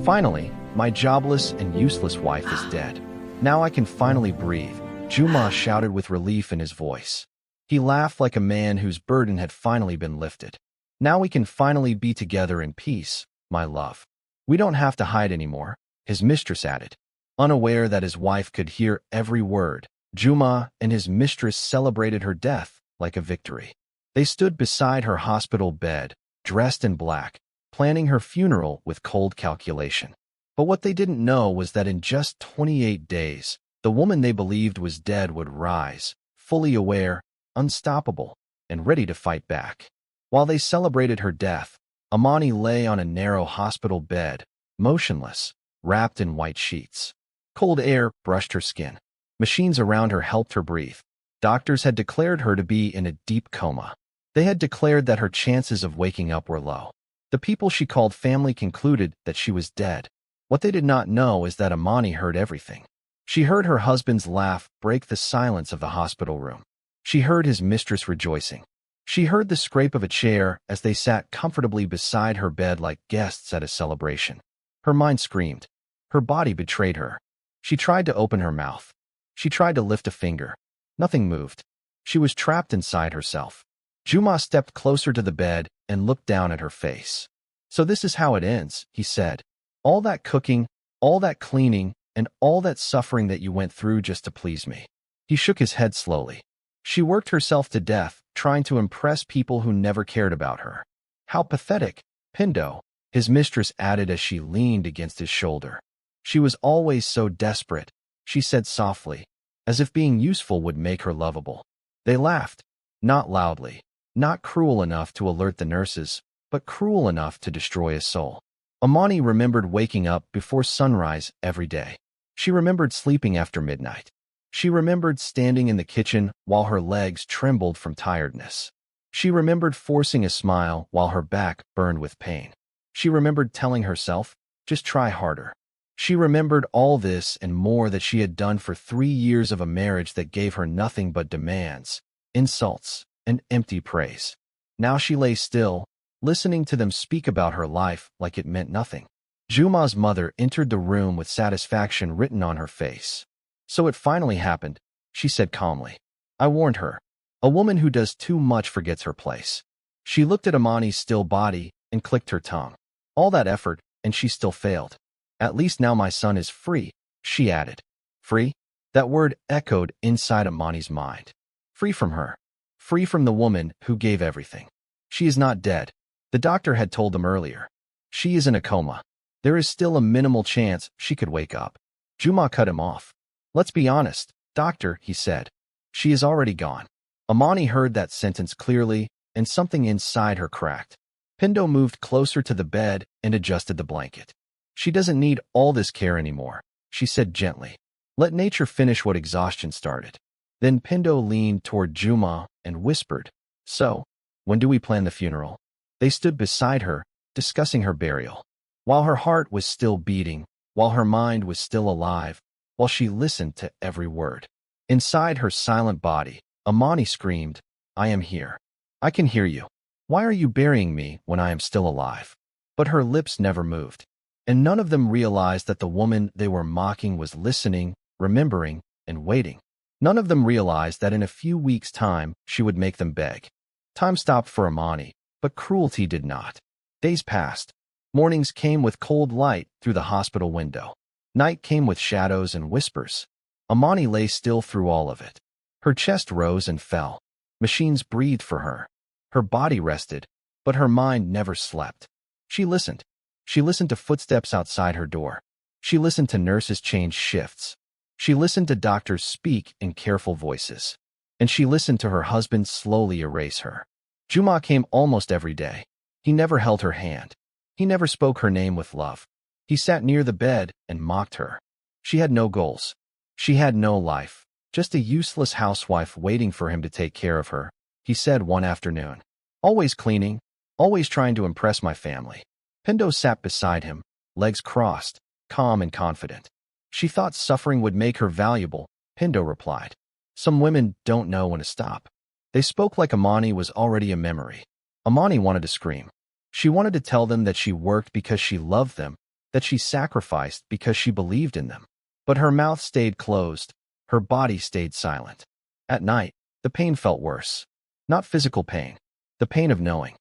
Finally, my jobless and useless wife is dead. Now I can finally breathe, Juma shouted with relief in his voice. He laughed like a man whose burden had finally been lifted. Now we can finally be together in peace, my love. We don't have to hide anymore, his mistress added. Unaware that his wife could hear every word, Juma and his mistress celebrated her death like a victory. They stood beside her hospital bed, dressed in black, planning her funeral with cold calculation. But what they didn't know was that in just 28 days, the woman they believed was dead would rise, fully aware, unstoppable, and ready to fight back. While they celebrated her death, Ammani lay on a narrow hospital bed, motionless, wrapped in white sheets. Cold air brushed her skin. Machines around her helped her breathe. Doctors had declared her to be in a deep coma. They had declared that her chances of waking up were low. The people she called family concluded that she was dead. What they did not know is that Ammani heard everything. She heard her husband's laugh break the silence of the hospital room. She heard his mistress rejoicing. She heard the scrape of a chair as they sat comfortably beside her bed like guests at a celebration. Her mind screamed. Her body betrayed her. She tried to open her mouth. She tried to lift a finger. Nothing moved. She was trapped inside herself. Juma stepped closer to the bed and looked down at her face. "So this is how it ends," he said. "All that cooking, all that cleaning, and all that suffering that you went through just to please me." He shook his head slowly. "She worked herself to death, trying to impress people who never cared about her." "How pathetic, Pindo," his mistress added as she leaned against his shoulder. "She was always so desperate," she said softly, as if being useful would make her lovable. They laughed, not loudly, not cruel enough to alert the nurses, but cruel enough to destroy a soul. Ammani remembered waking up before sunrise every day. She remembered sleeping after midnight. She remembered standing in the kitchen while her legs trembled from tiredness. She remembered forcing a smile while her back burned with pain. She remembered telling herself, "Just try harder." She remembered all this and more that she had done for 3 years of a marriage that gave her nothing but demands, insults, and empty praise. Now she lay still, listening to them speak about her life like it meant nothing. Juma's mother entered the room with satisfaction written on her face. "So it finally happened," she said calmly. "I warned her. A woman who does too much forgets her place." She looked at Ammani's still body and clicked her tongue. All that effort, and she still failed. "At least now my son is free," she added. Free? That word echoed inside Ammani's mind. Free from her. Free from the woman who gave everything. She is not dead. The doctor had told them earlier. She is in a coma. There is still a minimal chance she could wake up. Juma cut him off. "Let's be honest, doctor," he said. "She is already gone." Ammani heard that sentence clearly, and something inside her cracked. Pindo moved closer to the bed and adjusted the blanket. "She doesn't need all this care anymore," she said gently. "Let nature finish what exhaustion started." Then Pindo leaned toward Juma and whispered, "So, when do we plan the funeral?" They stood beside her, discussing her burial. While her heart was still beating, while her mind was still alive, while she listened to every word. Inside her silent body, Ammani screamed, "I am here. I can hear you. Why are you burying me when I am still alive?" But her lips never moved. And none of them realized that the woman they were mocking was listening, remembering, and waiting. None of them realized that in a few weeks' time she would make them beg. Time stopped for Ammani, but cruelty did not. Days passed. Mornings came with cold light through the hospital window. Night came with shadows and whispers. Ammani lay still through all of it. Her chest rose and fell. Machines breathed for her. Her body rested, but her mind never slept. She listened. She listened to footsteps outside her door. She listened to nurses change shifts. She listened to doctors speak in careful voices. And she listened to her husband slowly erase her. Juma came almost every day. He never held her hand. He never spoke her name with love. He sat near the bed and mocked her. She had no goals. She had no life, just a useless housewife waiting for him to take care of her, he said one afternoon. "Always cleaning, always trying to impress my family." Pindo sat beside him, legs crossed, calm and confident. "She thought suffering would make her valuable," Pindo replied. "Some women don't know when to stop." They spoke like Ammani was already a memory. Ammani wanted to scream. She wanted to tell them that she worked because she loved them, that she sacrificed because she believed in them. But her mouth stayed closed, her body stayed silent. At night, the pain felt worse. Not physical pain, the pain of knowing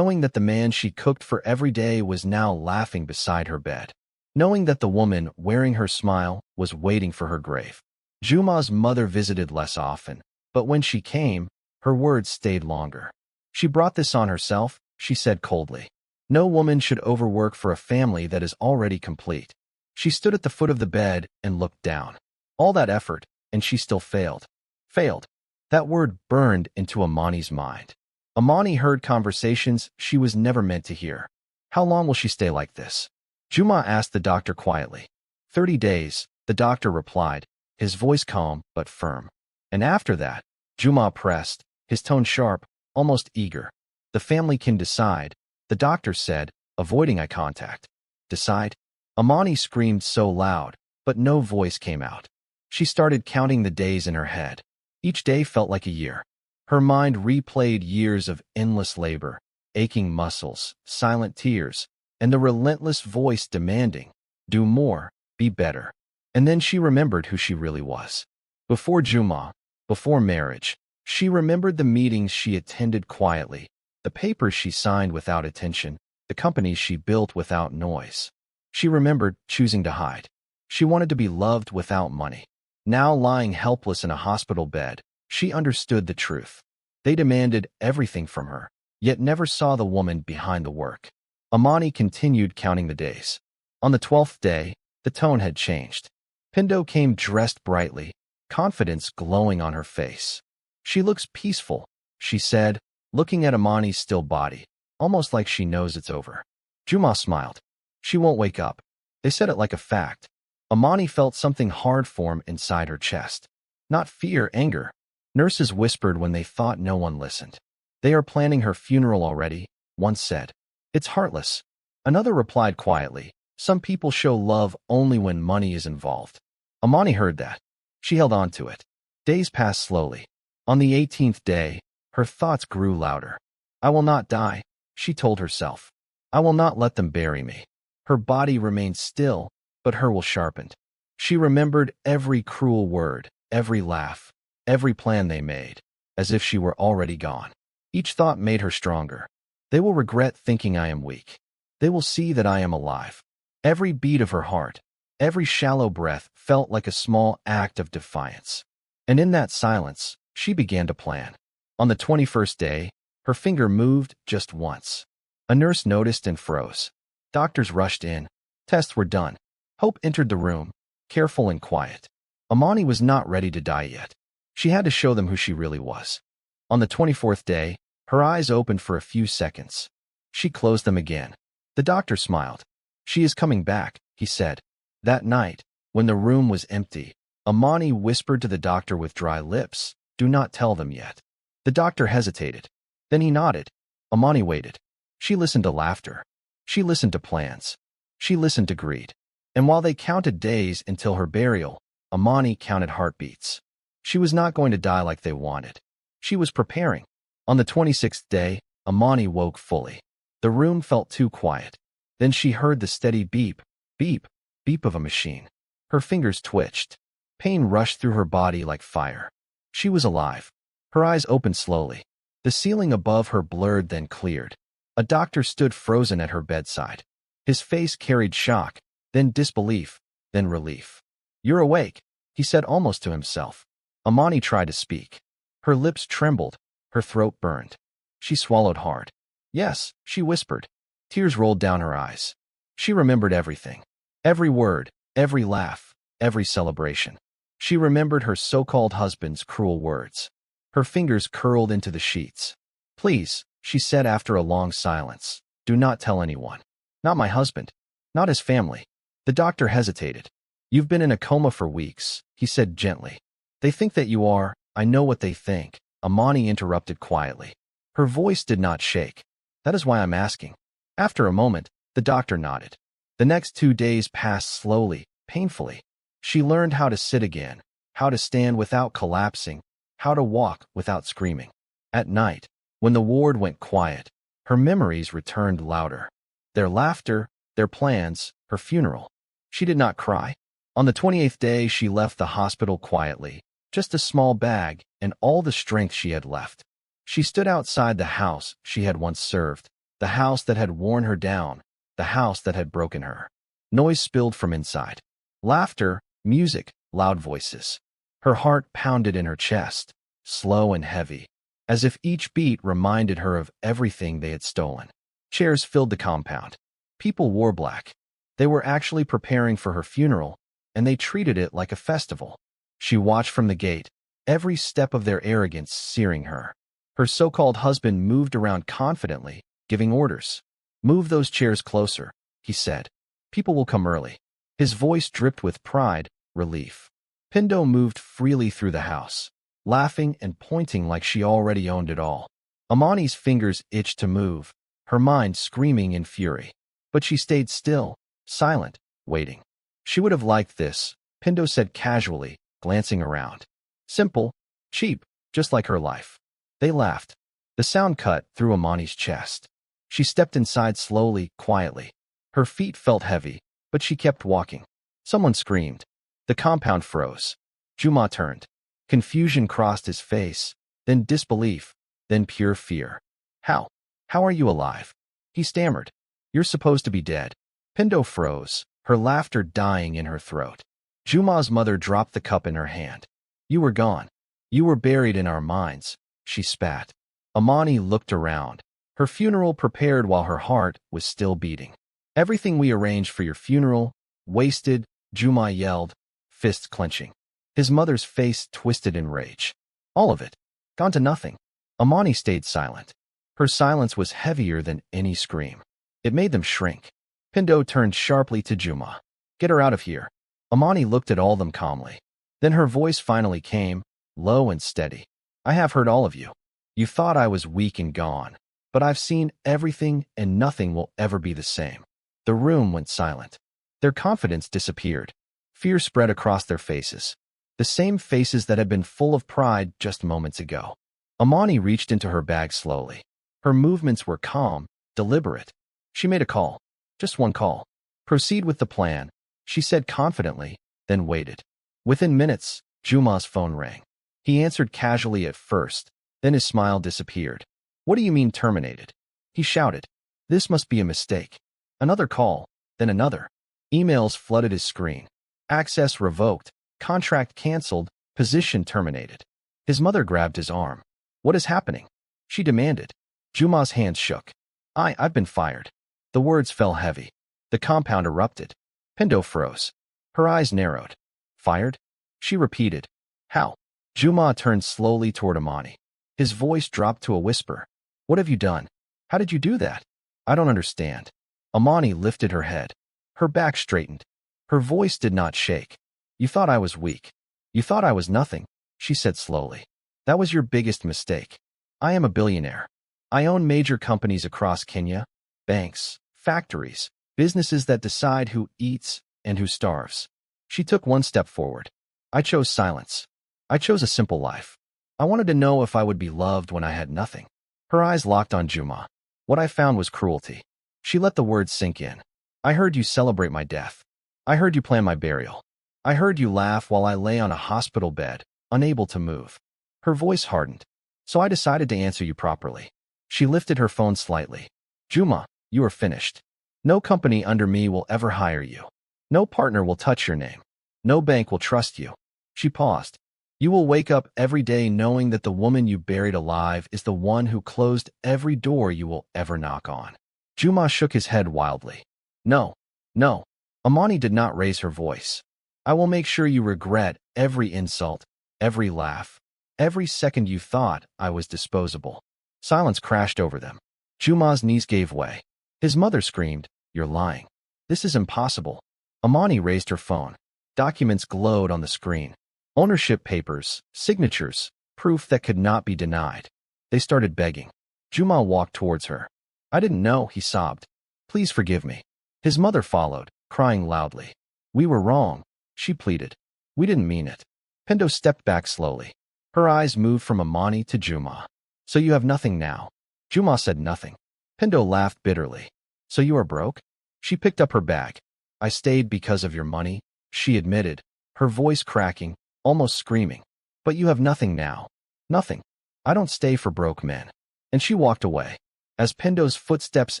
that the man she cooked for every day was now laughing beside her bed. Knowing that the woman wearing her smile was waiting for her grave. Juma's mother visited less often, but when she came, her words stayed longer. She brought this on herself, she said coldly. No woman should overwork for a family that is already complete. She stood at the foot of the bed and looked down. All that effort, and she still failed. Failed. That word burned into Ammani's mind. Ammani heard conversations she was never meant to hear. How long will she stay like this? Juma asked the doctor quietly. 30 days, the doctor replied, his voice calm but firm. And after that, Juma pressed, his tone sharp, almost eager. The family can decide, the doctor said, avoiding eye contact. Decide? Ammani screamed so loud, but no voice came out. She started counting the days in her head. Each day felt like a year. Her mind replayed years of endless labor, aching muscles, silent tears, and the relentless voice demanding, do more, be better. And then she remembered who she really was. Before Juma, before marriage, she remembered the meetings she attended quietly, the papers she signed without attention, the companies she built without noise. She remembered choosing to hide. She wanted to be loved without money. Now lying helpless in a hospital bed, she understood the truth. They demanded everything from her, yet never saw the woman behind the work. Ammani continued counting the days. On the 12th day, the tone had changed. Pindo came dressed brightly, confidence glowing on her face. She looks peaceful, she said, looking at Ammani's still body, almost like she knows it's over. Juma smiled. She won't wake up. They said it like a fact. Ammani felt something hard form inside her chest. Not fear, anger. Nurses whispered when they thought no one listened. They are planning her funeral already, one said. It's heartless. Another replied quietly. Some people show love only when money is involved. Ammani heard that. She held on to it. Days passed slowly. On the 18th day, her thoughts grew louder. I will not die, she told herself. I will not let them bury me. Her body remained still, but her will sharpened. She remembered every cruel word, every laugh, every plan they made, as if she were already gone. Each thought made her stronger. They will regret thinking I am weak. They will see that I am alive. Every beat of her heart, every shallow breath felt like a small act of defiance. And in that silence, she began to plan. On the 21st day, her finger moved just once. A nurse noticed and froze. Doctors rushed in. Tests were done. Hope entered the room, careful and quiet. Ammani was not ready to die yet. She had to show them who she really was. On the 24th day, her eyes opened for a few seconds. She closed them again. The doctor smiled. She is coming back, he said. That night, when the room was empty, Ammani whispered to the doctor with dry lips, do not tell them yet. The doctor hesitated. Then he nodded. Ammani waited. She listened to laughter. She listened to plans. She listened to greed. And while they counted days until her burial, Ammani counted heartbeats. She was not going to die like they wanted. She was preparing. On the 26th day, Ammani woke fully. The room felt too quiet. Then she heard the steady beep, beep, beep of a machine. Her fingers twitched. Pain rushed through her body like fire. She was alive. Her eyes opened slowly. The ceiling above her blurred then cleared. A doctor stood frozen at her bedside. His face carried shock, then disbelief, then relief. You're awake, he said almost to himself. Ammani tried to speak. Her lips trembled. Her throat burned. She swallowed hard. Yes, she whispered. Tears rolled down her eyes. She remembered everything. Every word, every laugh, every celebration. She remembered her so-called husband's cruel words. Her fingers curled into the sheets. Please, she said after a long silence, do not tell anyone. Not my husband. Not his family. The doctor hesitated. You've been in a coma for weeks, he said gently. They think that you are. I know what they think. Ammani interrupted quietly. Her voice did not shake. That is why I'm asking. After a moment, the doctor nodded. The next 2 days passed slowly, painfully. She learned how to sit again, how to stand without collapsing, how to walk without screaming. At night, when the ward went quiet, her memories returned louder. Their laughter, their plans, her funeral. She did not cry. On the 28th day, she left the hospital quietly, just a small bag and all the strength she had left. She stood outside the house she had once served, the house that had worn her down, the house that had broken her. Noise spilled from inside. Laughter, music, loud voices. Her heart pounded in her chest, slow and heavy, as if each beat reminded her of everything they had stolen. Chairs filled the compound. People wore black. They were actually preparing for her funeral, and they treated it like a festival. She watched from the gate, every step of their arrogance searing her. Her so-called husband moved around confidently, giving orders. "Move those chairs closer," he said. "People will come early." His voice dripped with pride, relief. Pindo moved freely through the house, laughing and pointing like she already owned it all. Ammani's fingers itched to move, her mind screaming in fury. But she stayed still, silent, waiting. She would have liked this, Pindo said casually, glancing around. Simple, cheap, just like her life. They laughed. The sound cut through Ammani's chest. She stepped inside slowly, quietly. Her feet felt heavy, but she kept walking. Someone screamed. The compound froze. Juma turned. Confusion crossed his face, then disbelief, then pure fear. How? How are you alive?" He stammered. "You're supposed to be dead." Pindo froze, her laughter dying in her throat. Juma's mother dropped the cup in her hand. "You were gone. You were buried in our minds," she spat. Ammani looked around, her funeral prepared while her heart was still beating. "Everything we arranged for your funeral, wasted," Juma yelled, fists clenching. His mother's face twisted in rage. "All of it. Gone to nothing." Ammani stayed silent. Her silence was heavier than any scream. It made them shrink. Pindo turned sharply to Juma. "Get her out of here." Ammani looked at all of them calmly. Then her voice finally came, low and steady. "I have heard all of you. You thought I was weak and gone, but I've seen everything and nothing will ever be the same." The room went silent. Their confidence disappeared. Fear spread across their faces. The same faces that had been full of pride just moments ago. Ammani reached into her bag slowly. Her movements were calm, deliberate. She made a call. Just one call. "Proceed with the plan," she said confidently, then waited. Within minutes, Juma's phone rang. He answered casually at first, then his smile disappeared. "What do you mean terminated?" he shouted. This must be a mistake. Another call, then another. Emails flooded his screen. Access revoked, contract canceled, position terminated. His mother grabbed his arm. "What is happening?" she demanded. Juma's hands shook. I've been fired." The words fell heavy. The compound erupted. Pindo froze. Her eyes narrowed. "Fired?" she repeated. "How?" Juma turned slowly toward Ammani. His voice dropped to a whisper. "What have you done? How did you do that?" "I don't understand." Ammani lifted her head. Her back straightened. Her voice did not shake. "You thought I was weak. You thought I was nothing," she said slowly. "That was your biggest mistake. I am a billionaire. I own major companies across Kenya, banks, factories, businesses that decide who eats and who starves." She took one step forward. "I chose silence. I chose a simple life. I wanted to know if I would be loved when I had nothing." Her eyes locked on Juma. "What I found was cruelty." She let the words sink in. "I heard you celebrate my death. I heard you plan my burial. I heard you laugh while I lay on a hospital bed, unable to move." Her voice hardened. "So I decided to answer you properly." She lifted her phone slightly. "Juma, you are finished. No company under me will ever hire you. No partner will touch your name. No bank will trust you." She paused. "You will wake up every day knowing that the woman you buried alive is the one who closed every door you will ever knock on." Juma shook his head wildly. "No, no." Ammani did not raise her voice. "I will make sure you regret every insult, every laugh, every second you thought I was disposable." Silence crashed over them. Juma's knees gave way. His mother screamed, "You're lying. This is impossible." Ammani raised her phone. Documents glowed on the screen. Ownership papers, signatures, proof that could not be denied. They started begging. Juma walked towards her. "I didn't know," he sobbed. "Please forgive me." His mother followed, crying loudly. "We were wrong," she pleaded. "We didn't mean it." Pindo stepped back slowly. Her eyes moved from Ammani to Juma. "So you have nothing now?" Juma said nothing. Pindo laughed bitterly. "So you are broke?" She picked up her bag. I stayed because of your money, she admitted, her voice cracking, almost screaming. But you have nothing now. Nothing. I don't stay for broke men. And she walked away. As Pindo's footsteps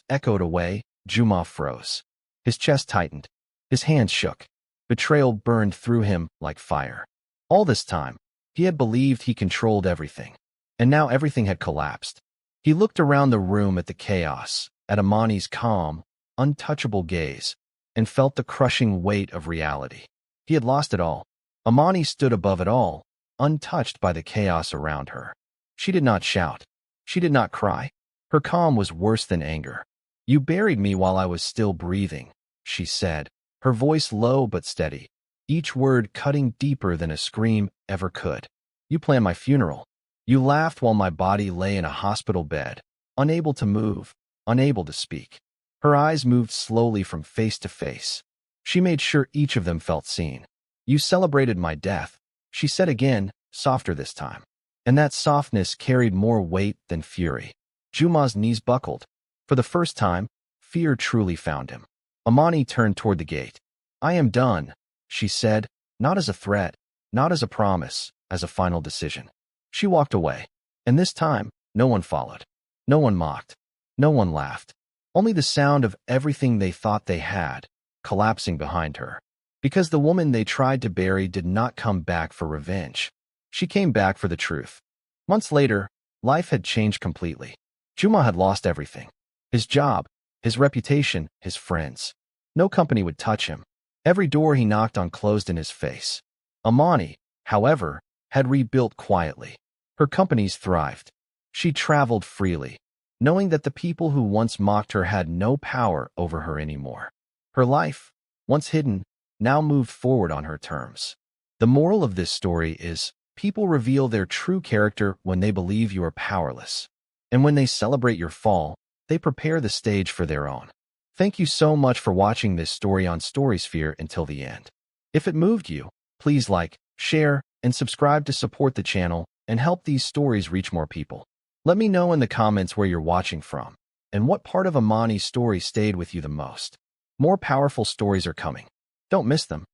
echoed away, Juma froze. His chest tightened. His hands shook. Betrayal burned through him like fire. All this time, he had believed he controlled everything. And now everything had collapsed. He looked around the room at the chaos, at Ammani's calm, untouchable gaze, and felt the crushing weight of reality. He had lost it all. Ammani stood above it all, untouched by the chaos around her. She did not shout. She did not cry. Her calm was worse than anger. You buried me while I was still breathing, she said, her voice low but steady, each word cutting deeper than a scream ever could. You planned my funeral. You laughed while my body lay in a hospital bed, unable to move, unable to speak. Her eyes moved slowly from face to face. She made sure each of them felt seen. You celebrated my death, she said again, softer this time. And that softness carried more weight than fury. Juma's knees buckled. For the first time, fear truly found him. Ammani turned toward the gate. I am done, she said, not as a threat, not as a promise, as a final decision. She walked away. And this time, no one followed. No one mocked. No one laughed. Only the sound of everything they thought they had, collapsing behind her. Because the woman they tried to bury did not come back for revenge. She came back for the truth. Months later, life had changed completely. Juma had lost everything. His job, his reputation, his friends. No company would touch him. Every door he knocked on closed in his face. Ammani, however, had rebuilt quietly. Her companies thrived. She traveled freely, knowing that the people who once mocked her had no power over her anymore. Her life, once hidden, now moved forward on her terms. The moral of this story is, people reveal their true character when they believe you are powerless. And when they celebrate your fall, they prepare the stage for their own. Thank you so much for watching this story on Storysphere until the end. If it moved you, please like, share, and subscribe to support the channel and help these stories reach more people. Let me know in the comments where you're watching from, and what part of Ammani's story stayed with you the most. More powerful stories are coming. Don't miss them.